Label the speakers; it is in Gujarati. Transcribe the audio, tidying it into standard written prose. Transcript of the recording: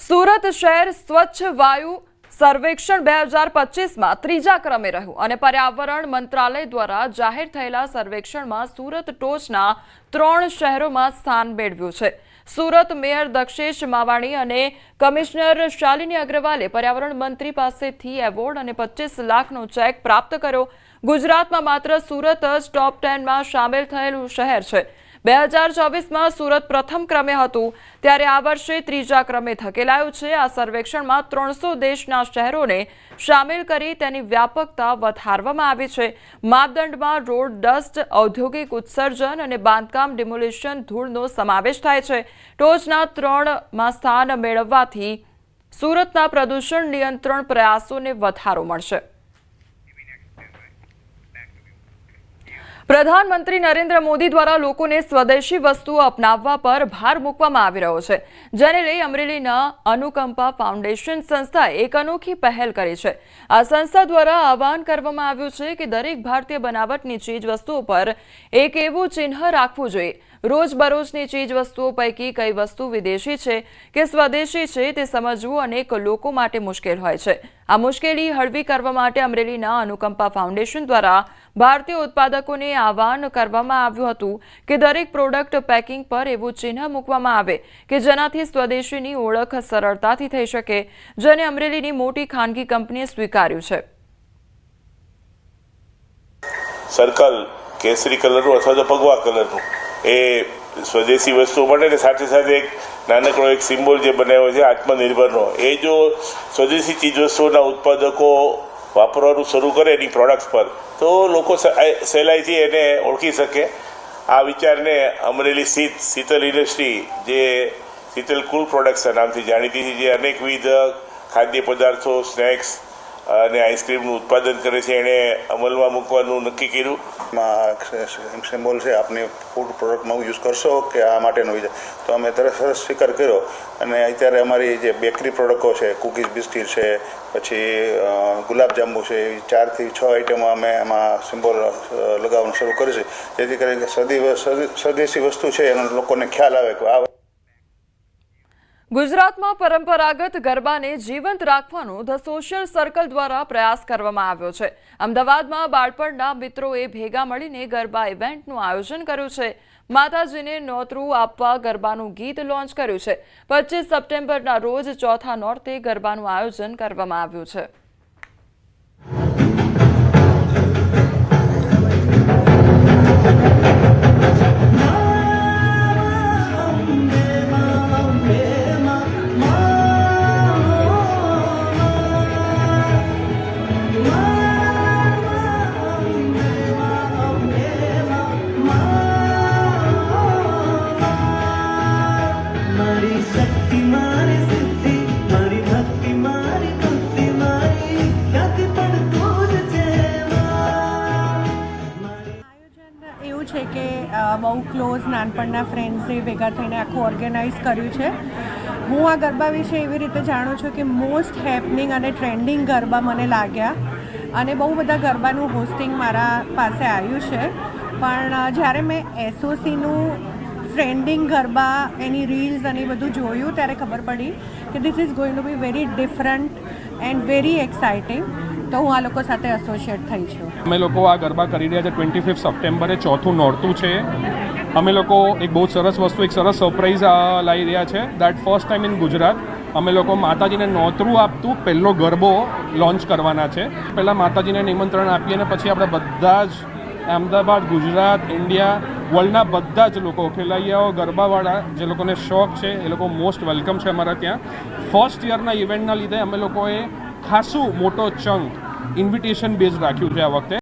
Speaker 1: સુરત શહેર સ્વચ્છ વાયુ સર્વેક્ષણ 2025માં ત્રીજા ક્રમે રહ્યું અને પર્યાવરણ મંત્રાલય દ્વારા જાહેર થયેલા સર્વેક્ષણમાં સુરત ટોચના 3 શહેરોમાં સ્થાન મેળવ્યું છે। સુરત મેયર દક્ષેશ માવાણી અને કમિશનર શાલિની અગ્રવાલે પર્યાવરણ મંત્રી પાસેથી એવોર્ડ અને 25 લાખનો ચેક પ્રાપ્ત કર્યો। ગુજરાતમાં માત્ર સુરત જ ટોપ 10માં સામેલ થયેલું શહેર છે। 2024માં સુરત પ્રથમ ક્રમે હતું ત્યારે આ વર્ષે ત્રીજા ક્રમે ધકેલાયું છે। આ સર્વેક્ષણમાં 300 દેશના શહેરોને સામેલ કરી તેની વ્યાપકતા વધારવામાં આવી છે। માપદંડમાં રોડ ડસ્ટ, ઔદ્યોગિક ઉત્સર્જન અને બાંધકામ ડિમોલિશન ધૂળનો સમાવેશ થાય છે। ટોચના 3માં સ્થાન મેળવવાથી સુરતના પ્રદૂષણ નિયંત્રણ પ્રયાસોને વધારો મળશે। प्रधानमंत्री नरेंद्र मोदी द्वारा लोकोने स्वदेशी वस्तुओं अपनाववा पर भार मूकवामां आवी रह्यो छे, जेने लई अमरेलीना अनुकंपा फाउंडेशन संस्थाए एक अनोखी पहल करी छे। आ संस्था द्वारा आह्वान करवामां आव्युं छे के दरेक भारतीय बनावटनी चीज वस्तुओं पर एक एवुं चिन्ह राखवुं जोईए। रोजबरोजनी चीज वस्तुओं पैकी कई वस्तु विदेशी है कि स्वदेशी है ते समझवुं अनेक लोको माटे मुश्केल होय छे। आ मुश्केली हळवी करवा माटे अमरेलीना अनुकंपा फाउंडेशन द्वारा भारतीय उत्पादकोने आह्वान करवामां आव्युं हतुं के दरेक प्रोडक्ट पेकिंग पर एवुं चिन्ह मूकवामां आवे के जेनाथी स्वदेशीनी ओळख सरळताथी थई शके, जेने अमरेलीनी मोटी खानगी कंपनीए स्वीकार्युं छे।
Speaker 2: सर्कल केसरी कलरનું અથવા તો ભગવા કલરનું એ સ્વદેશી વસ્તુઓ માટે ને સાથે સાથે એક નાનકડો એક સિમ્બોલ જે બનાવ્યો છે આત્મનિર્ભરનો, એ જો સ્વદેશી ચીજ વસ્તુઓના ઉત્પાદકો વાપરવાનું શરૂ કરે એની પ્રોડક્ટ્સ પર તો લોકો સહેલાઈથી એને ઓળખી શકે। આ વિચારને અમરેલી સ્થિત શીતલ ઇન્ડસ્ટ્રી જે શીતલ કુલ પ્રોડક્ટ્સના નામથી જાણીતી છે, જે અનેકવિધ ખાદ્ય પદાર્થો, સ્નેક્સ અને આઈસ્ક્રીમનું ઉત્પાદન કરે છે, એણે અમલમાં મૂકવાનું નક્કી કર્યું।
Speaker 3: સિમ્બોલ છે આપની ફૂડ પ્રોડક્ટમાં યુઝ કરશો કે આ માટેનો વિચાર, તો અમે તરત સ્વીકાર કર્યો અને અત્યારે અમારી જે બેકરી પ્રોડક્ટો છે, કૂકીઝ, બિસ્કીટ છે, પછી ગુલાબજાંબુ છે, 4 થી 6 આઈટમો અમે એમાં સિમ્બોલ લગાવવાનું શરૂ કરીશું, જેથી કરીને સ્વદેશી વસ્તુ છે એનો લોકોને ખ્યાલ આવે કે આ।
Speaker 1: ગુજરાતમાં પરંપરાગત ગરબાને જીવંત રાખવાનો ધ સોશિયલ સર્કલ દ્વારા પ્રયાસ કરવામાં આવ્યો છે। અમદાવાદમાં બાળપણના મિત્રોએ ભેગા મળીને ગરબા ઇવેન્ટનું આયોજન કર્યું છે। માતાજીને નોતરું આપવા ગરબાનું ગીત લોન્ચ કર્યું છે। 25 સપ્ટેમ્બરના રોજ ચોથા નોરતે ગરબાનું આયોજન કરવામાં આવ્યું છે।
Speaker 4: बहु क्लोज नानपणना फ्रेंड्से भेगा थईने आखुं ऑर्गेनाइज कर्युं छे। हूँ आ गरबा विषे एवी रीते जाणुं छुं कि मोस्ट हेपनिंग अने ट्रेंडिंग गरबा मने लाग्या अने बहु बधा गरबानुं होस्टिंग मारा पासे आव्युं छे, पण ज्यारे मैं एसओसीनुं ट्रेंडिंग गरबा एनी रील्स अने बधुं जोयुं त्यारे खबर पड़ी कि this is going to be very different and very exciting, तो हूँ आ लोको साथे एसोसिएट थई छुं।
Speaker 5: अमे लोको आ गरबा करी रह्या छे 25 सप्टेम्बरे चौथुं नोरतुं छे। अमे लोको एक बहुत सरस वस्तु, एक सरस सरप्राइज लाई रह्या छे। That first time in Gujarat अमे लोको माताजीने नोतरुं आपतुं पहेलो गरबो लॉन्च करवाना छे। पहेला माताजीने निमंत्रण आपीए अने पछी आपणे बधा ज अहमदाबाद, गुजरात, इंडिया, वर्ल्डना बधा ज लोको खेलैयाओ, गरबावाळा जे लोकोने शौक छे ए लोको मोस्ट वेलकम छे अमारा त्यां। फर्स्ट ईयरना इवेंटना लीधे अमे लोकोए खासुं मोटो चंक इन्विटेशन बेઝ રાખ્યું છે આ વખતે।